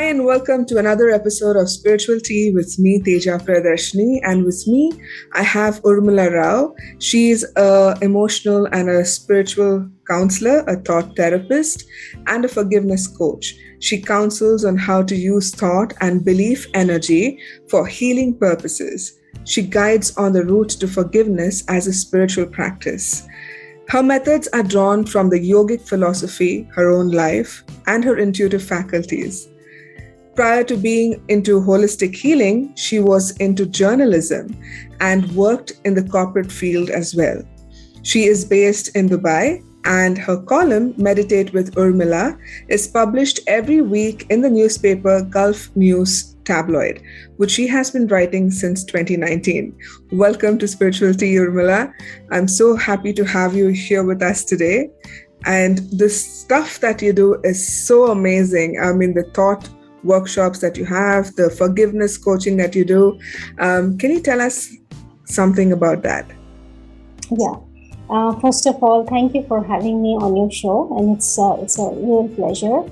and welcome to another episode of Spiritual Tea with me, Teja Priyadarshini. And with me, I have Urmila Rao. She's an emotional and a spiritual counselor, a thought therapist, and a forgiveness coach. She counsels on how to use thought and belief energy for healing purposes. She guides on the route to forgiveness as a spiritual practice. Her methods are drawn from the yogic philosophy, her own life, and her intuitive faculties. Prior to being into holistic healing, she was into journalism and worked in the corporate field as well. She is based in Dubai, and her column, Meditate with Urmila, is published every week in the newspaper Gulf News Tabloid, which she has been writing since 2019. Welcome to Spiritual Tea, Urmila. I'm so happy to have you here with us today. And the stuff that you do is so amazing. I mean, the thought workshops that you have, the forgiveness coaching that you do. Can you tell us something about that? Yeah. First of all, thank you for having me on your show, and it's a real pleasure.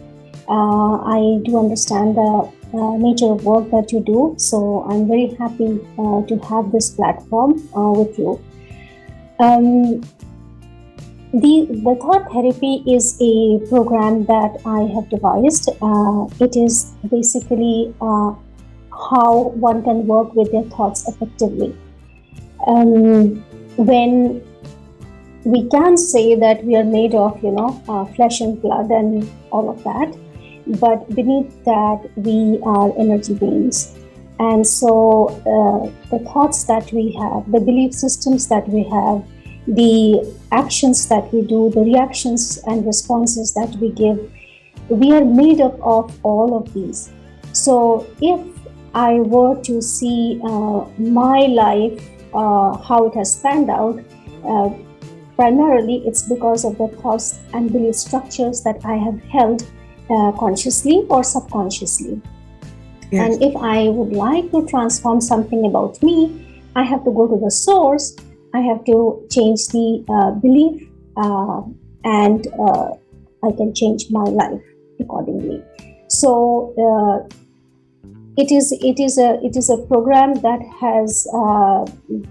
I do understand the nature of work that you do, so I'm very happy to have this platform with you. The thought therapy is a program that I have devised. It is basically how one can work with their thoughts effectively. When we can say that we are made of, flesh and blood and all of that, but beneath that we are energy beings. And so the thoughts that we have, the belief systems that we have, the actions that we do, the reactions and responses that we give, we are made up of all of these. So if I were to see my life, how it has panned out, primarily it's because of the thoughts and belief structures that I have held consciously or subconsciously. Yes. And if I would like to transform something about me, I have to go to the source. I have to change the belief, and I can change my life accordingly. So it is a program that has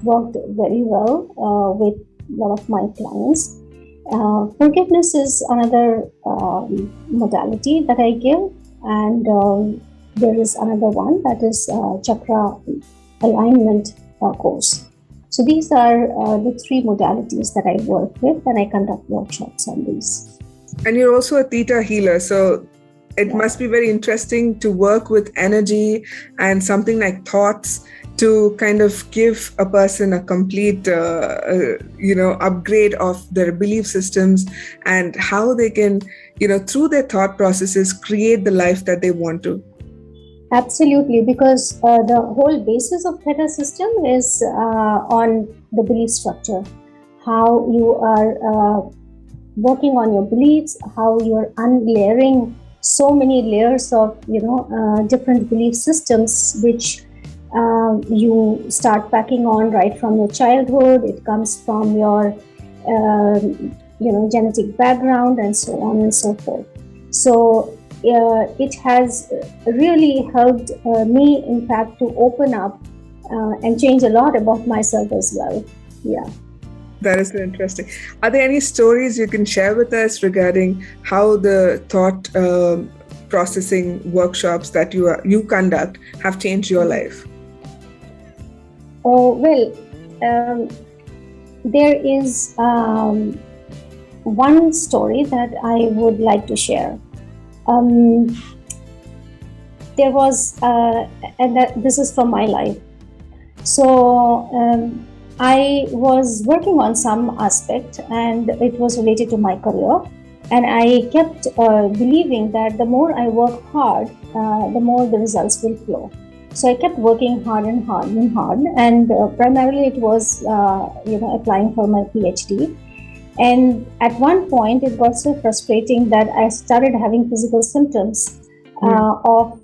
worked very well with a lot of my clients. Forgiveness is another modality that I give, and there is another one that is chakra alignment course. So these are the three modalities that I work with, and I conduct workshops on these. And you're also a theta healer, so it must be very interesting to work with energy and something like thoughts to kind of give a person a complete, upgrade of their belief systems and how they can, through their thought processes, create the life that they want to. Absolutely, because the whole basis of Theta system is on the belief structure. How you are working on your beliefs, how you are unlayering so many layers of different belief systems, which you start packing on right from your childhood. It comes from your genetic background and so on and so forth. So it has really helped me, in fact, to open up and change a lot about myself as well. Yeah. That is so interesting. Are there any stories you can share with us regarding how the thought processing workshops that you conduct have changed your life? Oh, well, there is one story that I would like to share. There was, this is from my life. So I was working on some aspect, and it was related to my career. And I kept believing that the more I work hard, the more the results will flow. So I kept working hard and hard and hard. And primarily it was, applying for my PhD. And at one point, it got so frustrating that I started having physical symptoms of,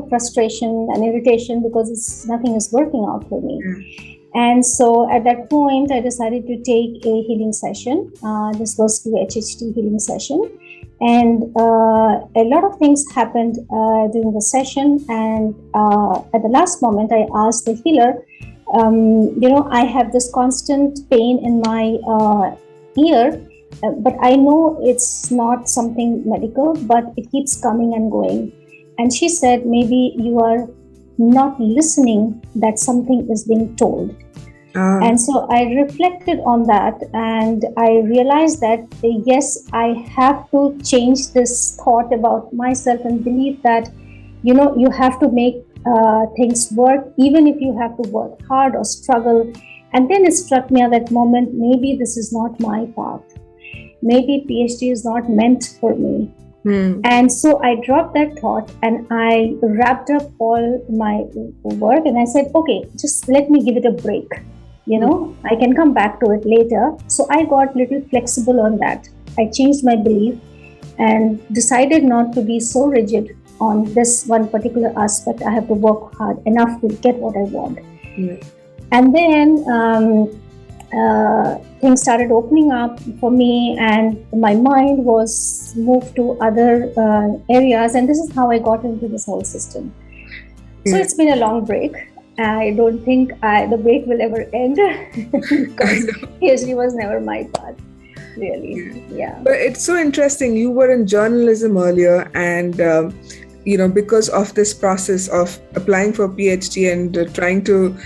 frustration and irritation because nothing is working out for me. And so at that point, I decided to take a healing session. This was the Hht Healing Session. And a lot of things happened during the session. And at the last moment, I asked the healer, I have this constant pain in my ear, but I know it's not something medical, but it keeps coming and going. And she said, maybe you are not listening, that something is being told. And so I reflected on that, and I realized that yes, I have to change this thought about myself and believe that, you have to make things work, even if you have to work hard or struggle. And then it struck me at that moment, maybe this is not my path. Maybe PhD is not meant for me. And so I dropped that thought and I wrapped up all my work and I said, okay, just let me give it a break. I can come back to it later. So I got a little flexible on that. I changed my belief and decided not to be so rigid on this one particular aspect. I have to work hard enough to get what I want. And then things started opening up for me and my mind was moved to other areas. And this is how I got into this whole system. So it's been a long break. I don't think the break will ever end because PhD was never my path, really. Yeah. But it's so interesting. You were in journalism earlier, and because of this process of applying for PhD and trying to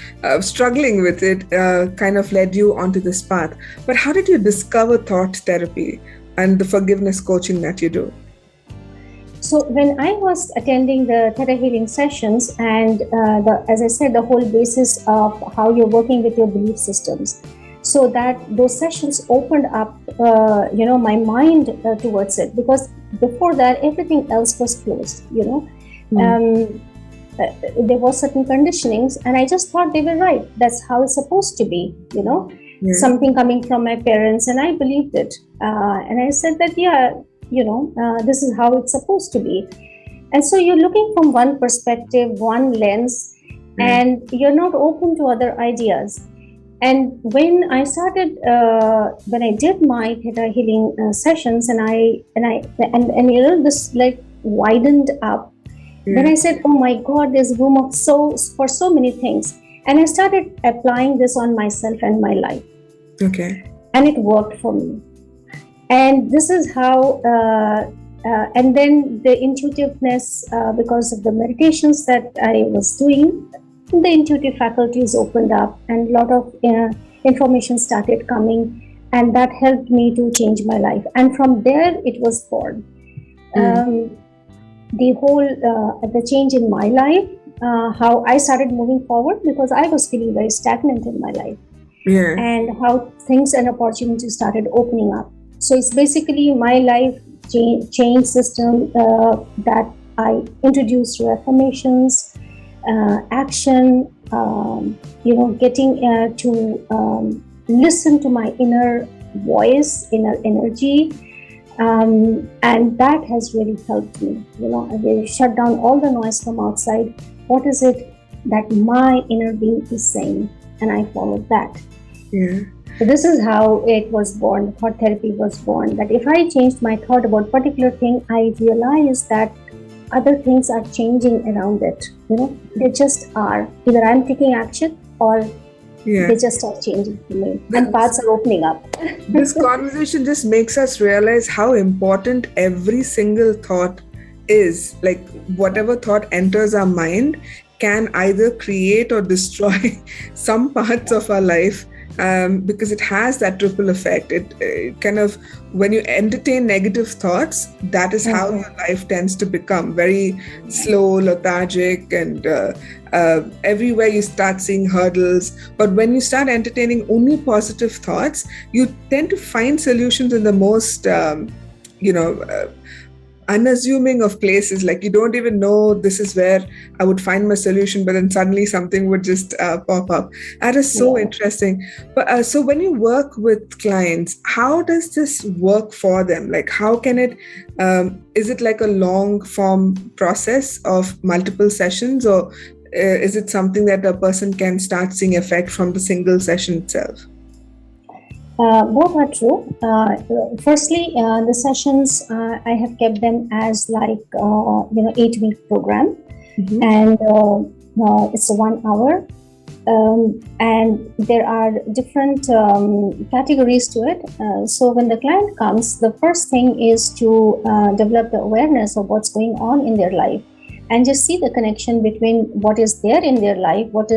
struggling with it, kind of led you onto this path. But how did you discover thought therapy and the forgiveness coaching that you do? So when I was attending the Hht Healing Sessions, and as I said, the whole basis of how you're working with your belief systems, so that those sessions opened up, my mind towards it, because before that everything else was closed. There were certain conditionings, and I just thought they were right. That's how it's supposed to be. Something coming from my parents, and I believed it. And I said that, this is how it's supposed to be. And so you're looking from one perspective, one lens, and you're not open to other ideas. And when I started, when I did my Theta healing sessions, and this like widened up, then I said, oh my God, there's room for so many things. And I started applying this on myself and my life. Okay. And it worked for me. And this is how, and then the intuitiveness, because of the meditations that I was doing, the intuitive faculties opened up and a lot of information started coming, and that helped me to change my life. And from there, it was born. The whole, the change in my life, how I started moving forward, because I was feeling very stagnant in my life. And how things and opportunities started opening up. So it's basically my life change system that I introduced through affirmations, action, getting to listen to my inner voice, inner energy, and that has really helped me. I shut down all the noise from outside. What is it that my inner being is saying? And I followed that. So this is how it was born, thought therapy was born, that if I changed my thought about a particular thing, I realized that other things are changing around it. They just are. Either I'm taking action or they just start changing for me. And paths are opening up. This conversation just makes us realize how important every single thought is. Like whatever thought enters our mind can either create or destroy some parts of our life. Because it has that ripple effect. It kind of, when you entertain negative thoughts, that is how your life tends to become very slow, lethargic, and everywhere you start seeing hurdles. But when you start entertaining only positive thoughts, you tend to find solutions in the most, unassuming of places. Like you don't even know this is where I would find my solution, but then suddenly something would just pop up. That is so interesting. But so when you work with clients, how does this work for them? Like how can it, is it like a long form process of multiple sessions, or is it something that a person can start seeing effect from the single session itself? Both are true. Firstly, the sessions I have kept them as 8-week program, and it's a 1 hour, and there are different categories to it. So when the client comes, the first thing is to develop the awareness of what's going on in their life, and just see the connection between what is there in their life, what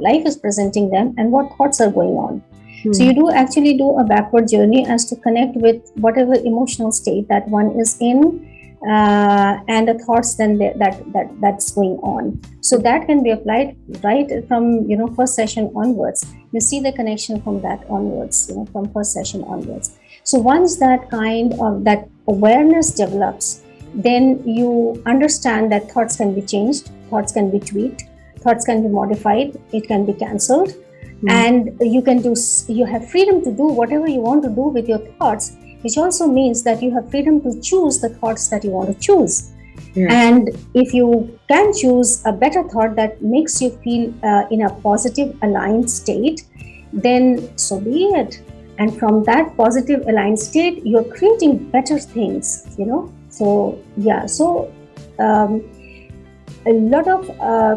life is presenting them, and what thoughts are going on. So you do actually do a backward journey as to connect with whatever emotional state that one is in, and the thoughts then that's going on. So that can be applied right from first session onwards. You see the connection from that onwards, from first session onwards. So once that kind of that awareness develops, then you understand that thoughts can be changed, thoughts can be tweaked, thoughts can be modified, it can be cancelled. And you have freedom to do whatever you want to do with your thoughts, which also means that you have freedom to choose the thoughts that you want to choose. And if you can choose a better thought that makes you feel in a positive aligned state, then so be it. And from that positive aligned state, you're creating better things, So a lot of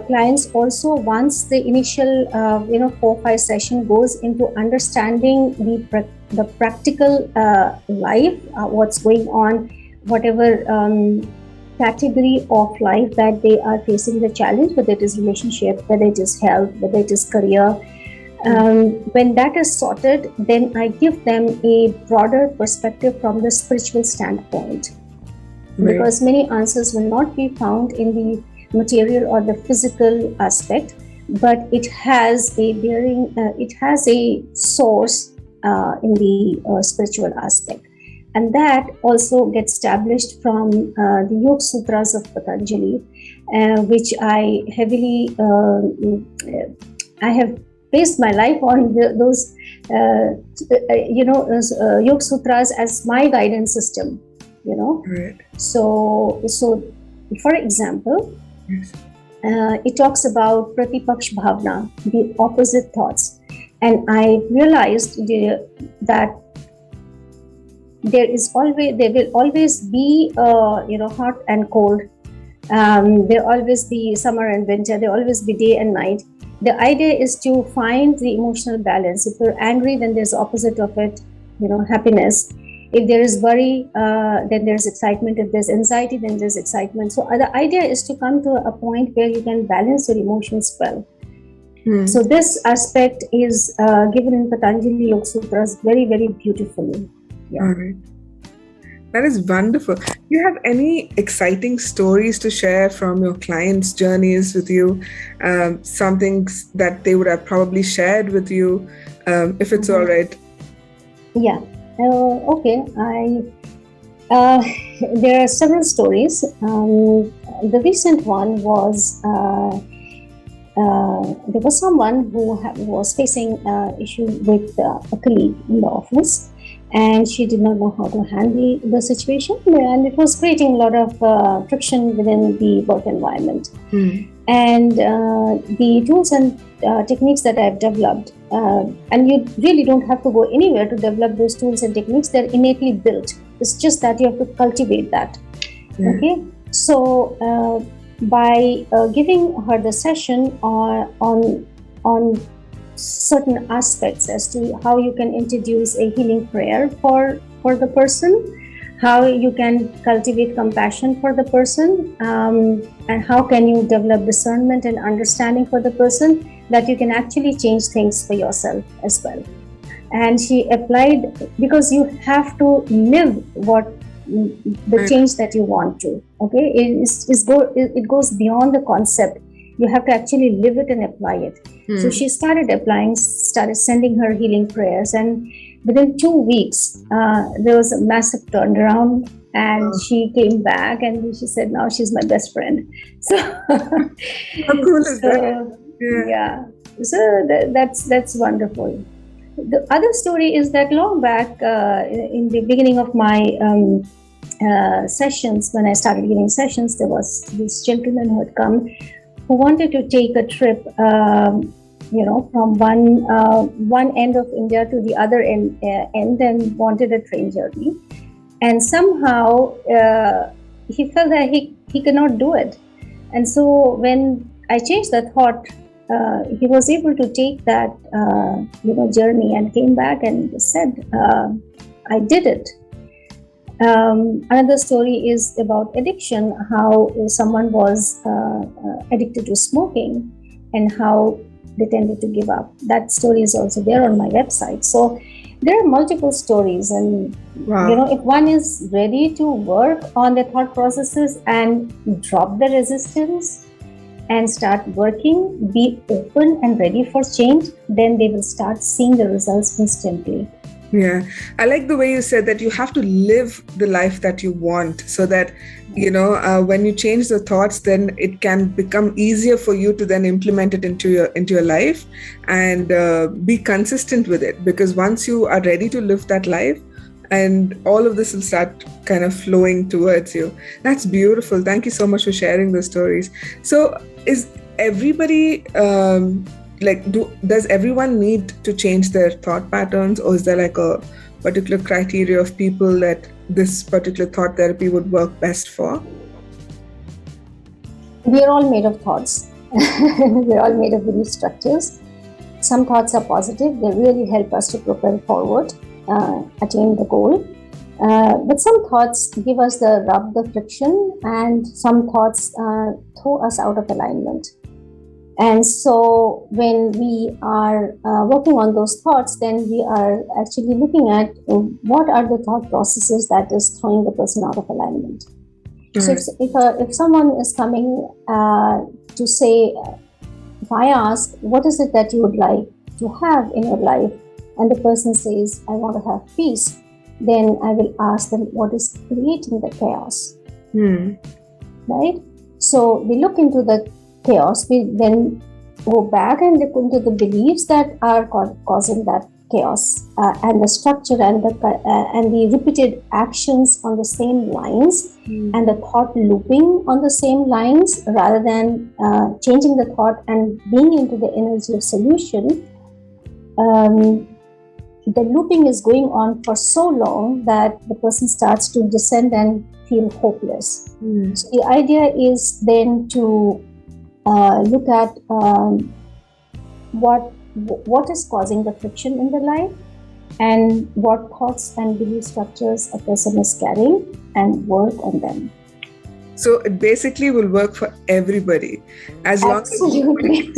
clients also, once the initial 4-5 session goes into understanding the practical life, what's going on, whatever category of life that they are facing the challenge, whether it is relationship, whether it is health, whether it is career. When that is sorted, then I give them a broader perspective from the spiritual standpoint. Right. Because many answers will not be found in the material or the physical aspect, but it has a bearing, it has a source in the spiritual aspect. And that also gets established from the Yog Sutras of Patanjali, which I heavily, I have based my life on those Yog Sutras as my guidance system, Right. So for example, it talks about pratipaksh bhavna, the opposite thoughts. And I realized that there will always be hot and cold. There always be summer and winter. There always be day and night. The idea is to find the emotional balance. If you're angry, then there's opposite of it, happiness. If there is worry, then there's excitement. If there's anxiety, then there's excitement. So the idea is to come to a point where you can balance your emotions well. So this aspect is given in Patanjali Yoga Sutras very, very beautifully. Yeah. All right. That is wonderful. Do you have any exciting stories to share from your clients' journeys with you? Something that they would have probably shared with you, if it's all right. Yeah. Okay. There are several stories. The recent one was there was someone who was facing issue with a colleague in the office, and she did not know how to handle the situation, and it was creating a lot of friction within the work environment. And the tools and techniques that I've developed, and you really don't have to go anywhere to develop those tools and techniques. They're innately built. It's just that you have to cultivate that. Okay, so by giving her the session on certain aspects as to how you can introduce a healing prayer for the person, how you can cultivate compassion for the person, and how can you develop discernment and understanding for the person, that you can actually change things for yourself as well. And she applied, because you have to live what the change that you want to. Okay, it goes beyond the concept. You have to actually live it and apply it. So she started sending her healing prayers, and within 2 weeks, there was a massive turnaround, and she came back and she said, now she's my best friend. So, how cool is that? Yeah. So that's wonderful. The other story is that long back, in the beginning of my sessions, when I started giving sessions, there was this gentleman who had come, who wanted to take a trip from one end of India to the other end and wanted a train journey. And somehow he felt that he cannot do it. And so when I changed the thought, he was able to take that journey and came back and said, I did it. Another story is about addiction, how someone was addicted to smoking and how they tended to give up. That story is also there on my website. So there are multiple stories, and Wow. if one is ready to work on the thought processes and drop the resistance and start working, be open and ready for change, then they will start seeing the results instantly. Yeah, I like the way you said that you have to live the life that you want, so that when you change the thoughts, then it can become easier for you to then implement it into your life and be consistent with it. Because once you are ready to live that life, and all of this will start kind of flowing towards you. That's beautiful. Thank you so much for sharing those stories. So, is everybody does everyone need to change their thought patterns, or is there like a particular criteria of people that this particular thought therapy would work best for? We are all made of thoughts. We are all made of belief structures. Some thoughts are positive. They really help us to propel forward, attain the goal. But some thoughts give us the rub, the friction, and some thoughts throw us out of alignment. And so when we are working on those thoughts, then we are actually looking at what are the thought processes that is throwing the person out of alignment. So if someone is coming to say, if I ask, what is it that you would like to have in your life? And the person says, I want to have peace. Then I will ask them, what is creating the chaos? Right? So we look into the chaos. We then go back and look into the beliefs that are causing that chaos, and the structure and the repeated actions on the same lines, and the thought looping on the same lines, rather than changing the thought and being into the energy of solution. The looping is going on for so long that the person starts to descend and feel hopeless. So the idea is then to look at what is causing the friction in the life, and what thoughts and belief structures a person is carrying, and work on them. So it basically will work for everybody, as long as you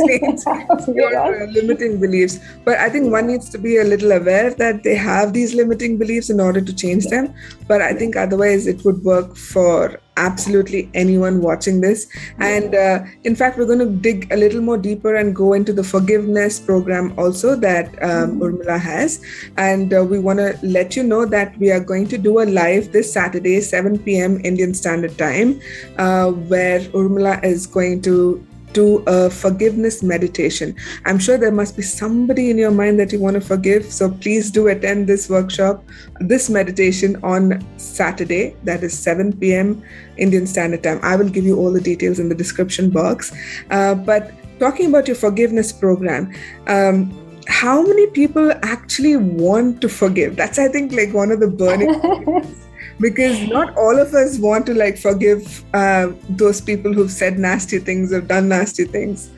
change your limiting beliefs. But I think one needs to be a little aware that they have these limiting beliefs in order to change them. But I think otherwise it would work for absolutely anyone watching this. And in fact, we're going to dig a little more deeper and go into the forgiveness program also that Urmila has. And we want to let you know that we are going to do a live this Saturday, 7 p.m. Indian Standard Time, where Urmila is going to do a forgiveness meditation. I'm sure there must be somebody in your mind that you want to forgive. So please do attend this workshop, this meditation on Saturday, that is 7 p.m. Indian Standard Time. I will give you all the details in the description box. But talking about your forgiveness program, how many people actually want to forgive? That's, I think, like one of the burning things. Because not all of us want to forgive those people who've said nasty things or done nasty things.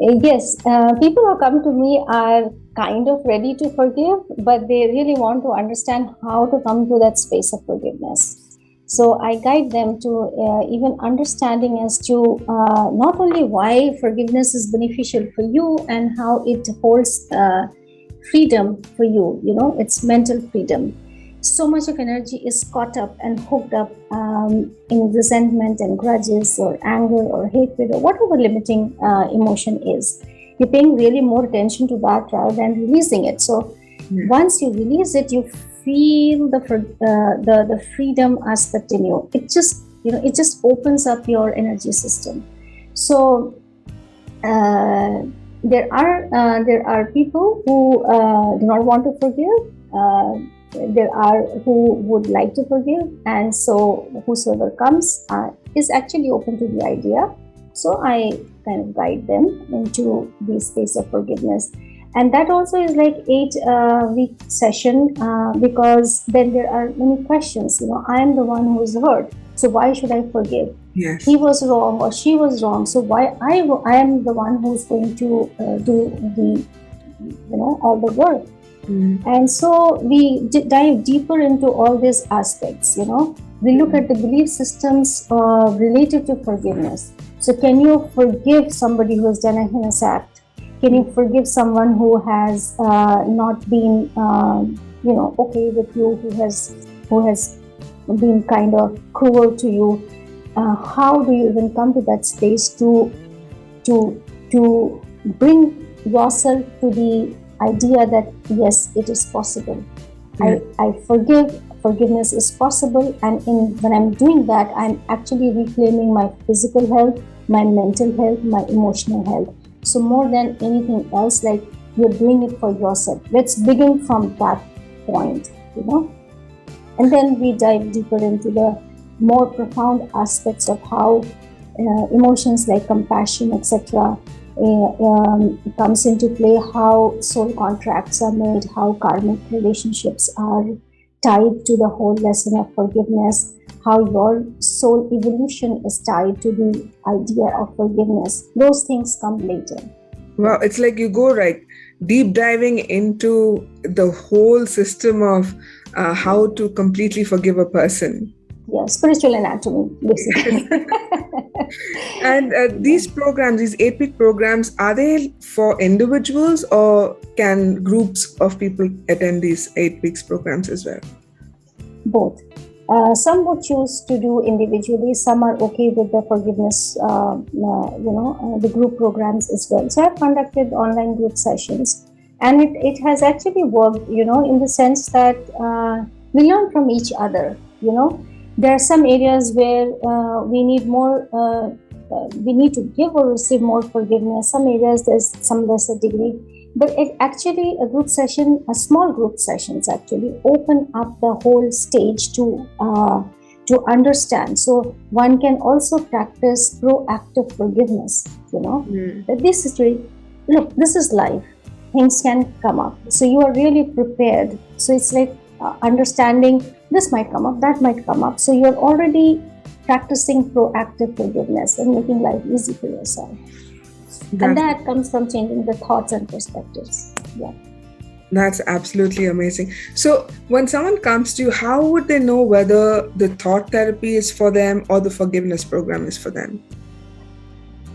Yes, people who come to me are kind of ready to forgive, but they really want to understand how to come to that space of forgiveness. So I guide them to even understanding as to not only why forgiveness is beneficial for you and how it holds freedom for you, it's mental freedom. So much of energy is caught up and hooked up in resentment and grudges or anger or hatred or whatever limiting emotion is. You're paying really more attention to that rather than releasing it. So once you release it, you feel the freedom aspect in you. It just opens up your energy system. So there are people who do not want to forgive. There are who would like to forgive, and so whosoever comes is actually open to the idea. So I kind of guide them into the space of forgiveness. And that also is like 8-week session, because then there are many questions. I am the one who is hurt, so why should I forgive? Yes. He was wrong or she was wrong, so why I am the one who's going to do the all the work. And so we dive deeper into all these aspects. We look at the belief systems related to forgiveness. So can you forgive somebody who has done a heinous act? Can you forgive someone who has not been okay with you, who has been kind of cruel to you? How do you even come to that space to bring yourself to the idea that yes, it is possible. I forgive. Forgiveness is possible, and when I'm doing that, I'm actually reclaiming my physical health, my mental health, my emotional health. So more than anything else, like, you're doing it for yourself. Let's begin from that point, and then we dive deeper into the more profound aspects of how emotions like compassion, etc., comes into play, how soul contracts are made, how karmic relationships are tied to the whole lesson of forgiveness, how your soul evolution is tied to the idea of forgiveness. Those things come later. Wow, it's like you go deep diving into the whole system of how to completely forgive a person. Yeah, spiritual anatomy, basically. And these programs, these 8-week programs, are they for individuals, or can groups of people attend these 8 weeks programs as well? Both. Some would choose to do individually. Some are okay with the forgiveness, the group programs as well. So I've conducted online group sessions, and it has actually worked, in the sense that we learn from each other. There are some areas where we need more, we need to give or receive more forgiveness. Some areas there's some lesser degree. But it actually, small group sessions actually open up the whole stage to understand. So one can also practice proactive forgiveness, that this is life. Things can come up. So you are really prepared. So it's like understanding this might come up, that might come up. So you're already practicing proactive forgiveness and making life easy for yourself. And that comes from changing the thoughts and perspectives. Yeah. That's absolutely amazing. So when someone comes to you, how would they know whether the thought therapy is for them or the forgiveness program is for them?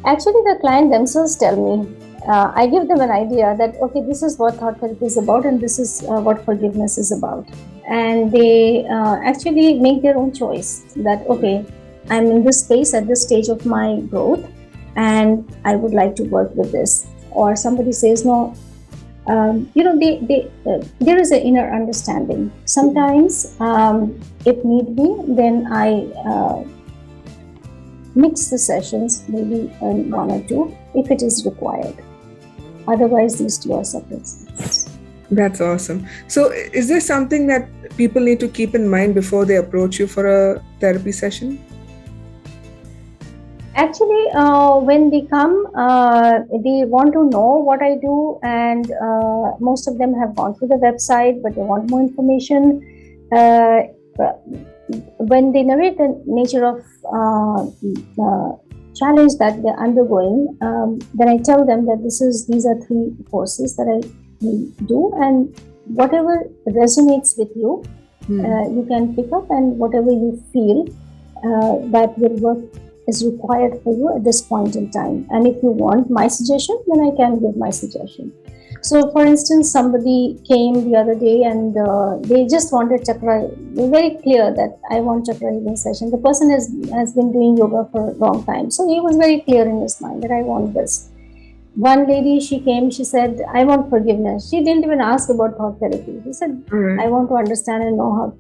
Actually, the client themselves tell me. I give them an idea that, okay, this is what thought therapy is about, and this is what forgiveness is about. And they actually make their own choice that, okay, I'm in this space at this stage of my growth, and I would like to work with this. Or somebody says, no, there is an inner understanding. Sometimes, if need be, then I mix the sessions, maybe one or two, if it is required. Otherwise, these two are separate sessions. That's awesome. So is there something that people need to keep in mind before they approach you for a therapy session? Actually, when they come, they want to know what I do, and most of them have gone through the website, but they want more information. When they narrate the nature of challenge that they're undergoing, then I tell them that these are 3 courses that I do, and whatever resonates with you, you can pick up, and whatever you feel that will work is required for you at this point in time. And if you want my suggestion, then I can give my suggestion. So, for instance, somebody came the other day and they just wanted chakra. They're very clear that I want chakra healing session. The person has been doing yoga for a long time, so he was very clear in his mind that I want this. One lady, she came, she said, I want forgiveness. She didn't even ask about thought therapy. She said, I want to understand and know how.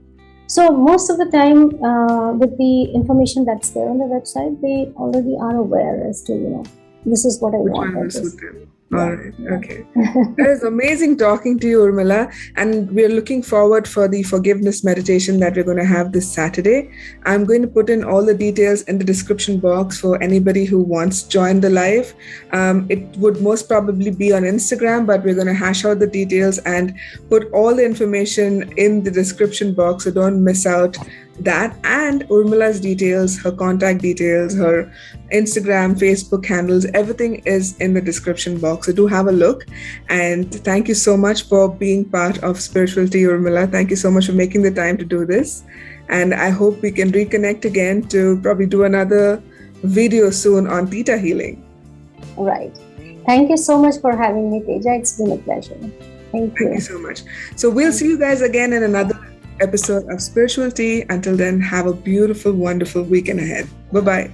So most of the time, with the information that's there on the website, they already are aware as to, this is what I want. All right. Okay. It is amazing talking to you, Urmila. And we're looking forward for the forgiveness meditation that we're going to have this Saturday. I'm going to put in all the details in the description box for anybody who wants to join the live. It would most probably be on Instagram, but we're going to hash out the details and put all the information in the description box, so don't miss out that, and Urmila's details, her contact details, her Instagram, Facebook handles, everything is in the description box. So do have a look. And thank you so much for being part of Spiritual Tea, Urmila. Thank you so much for making the time to do this. And I hope we can reconnect again to probably do another video soon on theta healing. Right. Thank you so much for having me, Teja. It's been a pleasure. Thank you. Thank you so much. So we'll see you guys again in another episode of Spiritual Tea. Until then, have a beautiful, wonderful weekend ahead. Bye-bye.